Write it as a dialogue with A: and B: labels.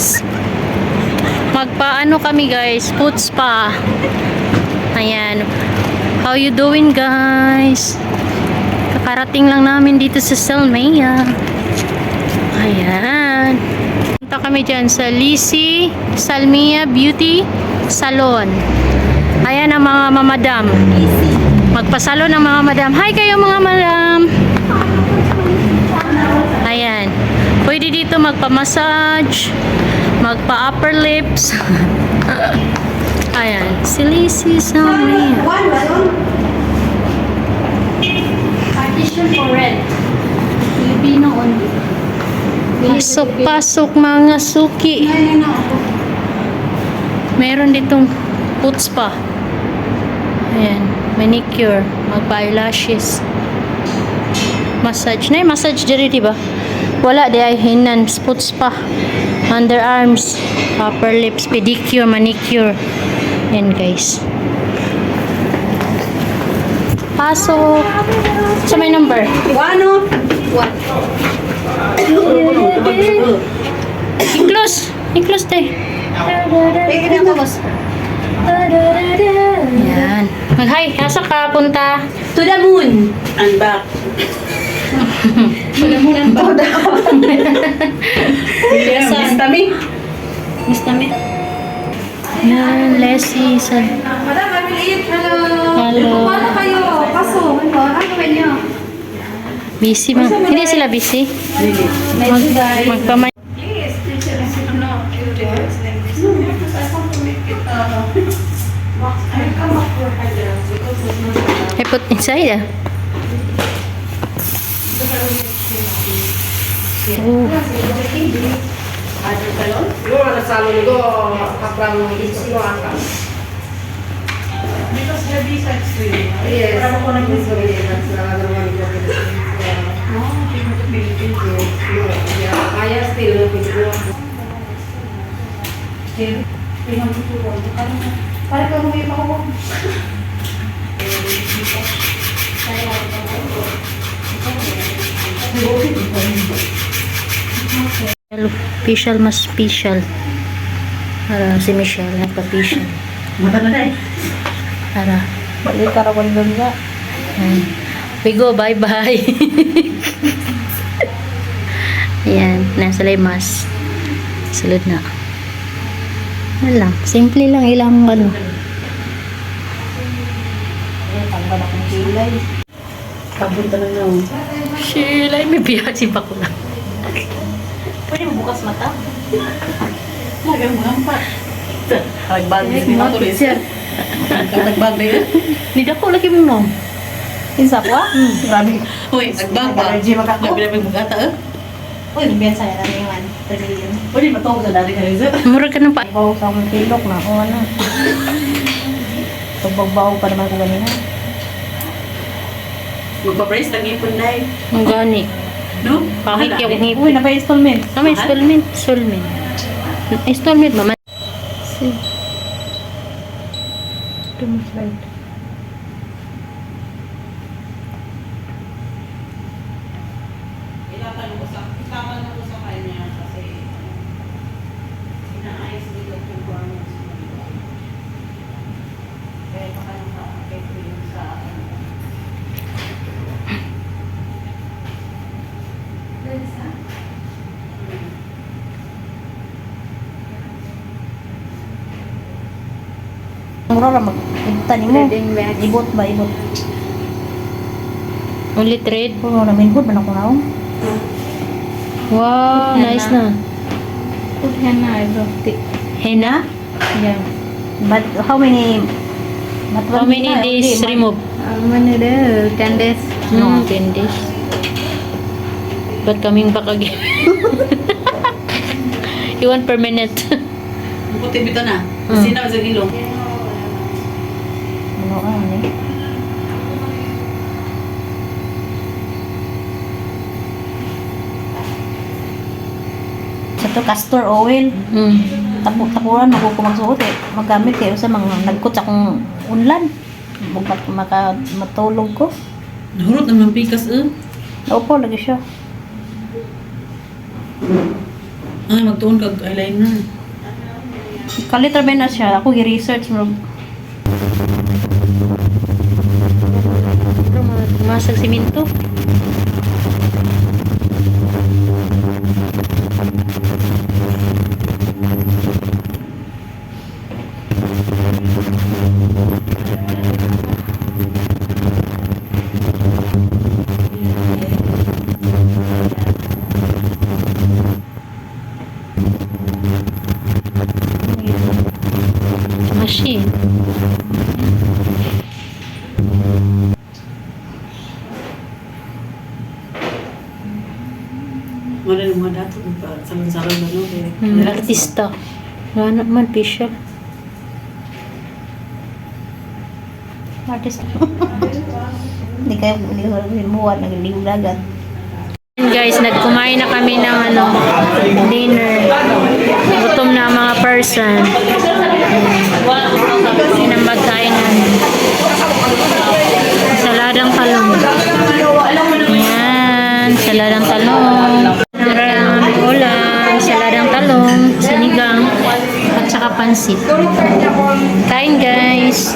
A: guys. Magpaano kami guys, foot spa. Ayan. How you doing guys? Kakarating lang namin dito sa Salmia. Ayan. Punta kami dyan sa Lisi Salmia Beauty Salon. Ayan ang mga mamadam. Magpasalon ang mga madam. Hi kayo mga madam. Ayan. Pwede dito magpa-massage, magpa-upper lips. Ayan. Si Lisi Salmia. Partition for rent. Filipino only. Pasok-pasok mga suki. Meron ditong foot spa. Ayan. Manicure. Magpa-eyelashes. Massage. Na massage diri diba? Wala di ay hinan. Foot spa. Underarms. Upper lips. Pedicure. Manicure. Ayan guys. Pasok. Sa may number? 1. I-close. I-close tayo. Ayan. Mag-hi. Asa ka punta?
B: To the moon and back. To the moon and back. Miss Tami. Miss Tami.
A: Yan, Leslie.
B: Madam, I will eat. Hello.
A: Hello.
B: Paano kayo? Kaso, ano kayo?
A: Busy man. Hindi sila busy. Magpamay.
B: Please, teacher, no, you do it like this. No, because I want to make it, I come up for her because it's not
A: I put inside Oh.
C: Ada salon? Yo ada salon itu kaplang itu akan.
B: because her visa is free.
C: Yes.
B: Para ko na
C: Gusto ko yan sa naman ko.
B: Oh, people to Philippines.
C: Ya, kaya still gitu.
B: Tingnan ko po. Para ka may makawag.
A: Official mas special. Para si Michelle nagpa-official.
B: Mata na dai.
A: Para.
B: Balik ka ra ko doon nga.
A: We go, bye-bye. Ayan, nasa Limas. Sulod na. Yan lang. Simple lang. Ilang ano.
B: Tanggal akong kilay. Kabunta na lang.
A: Sheila, may biyasi pa ko lang.
B: Pwede mo bukas mata? Nagang mga Tagbag
A: Yes,
B: din
A: mga
B: ako rin.
A: sir.
B: Tagbag din.
A: Hindi ako lagi mo mom.
B: Kinsa ko ah? Grabe. Uy, tagbag ba?
C: Allergy makako.
B: Grabe na may bugata eh.
C: Uy, biyan saya na naman. Trillion.
B: Pwede matawag sa dari ka rin sir.
A: Mura ka ng pa.
C: Bawo sa akong pilok na ako ano. Tubag-bawo pa naman ko ganina.
B: Magpa-brace lang ipon na eh.
A: Ang gani.
B: No?
A: Pangit yung ngipin.
C: Uy, napa-installment.
A: May installment. Installment. Installment mama. See.
C: Slide.
B: Itaman ko sa kanya kasi inaayos nila kung paano kaya baka naka-affect yun sa
C: Mura ra mag-ibta nimo. Ibot ba ibot?
A: Ulit red.
C: Puro na minhod man ako naong.
A: Wow, nice na.
C: Put hen na ibro.
A: Henna?
C: Yeah. But how many
A: How many days remove?
C: Many days? 10 days.
A: 10 days. But coming back again. You want permanent?
B: puti bito na. Kasi na sa ilong.
C: Ano ano eh? Sa to castor oil. Tapuran ako kung magsuot eh. Magamit kayo sa mga nagkot sa akong unlan. Matulog ko.
B: Nahurot naman pikas
C: Opo, lagi siya.
B: Ay, magtuon kag eyeliner.
C: Kalitra ba na siya? Ako gi-research mo.
A: Masag siminto. Machine.
B: Wala yung mga dato. Salang-salang na no.
A: Artista. Wala naman, facial.
C: Artist. Hindi kayo limuwan ng liwlagan.
A: Guys, nagkumain na kami ng dinner. Gutom na ang mga person. Yan ang pagkain namin. Saladang talong. Ayan, saladang talong. Ang ulam, saladang talong, sinigang, at saka pansit. Kain guys.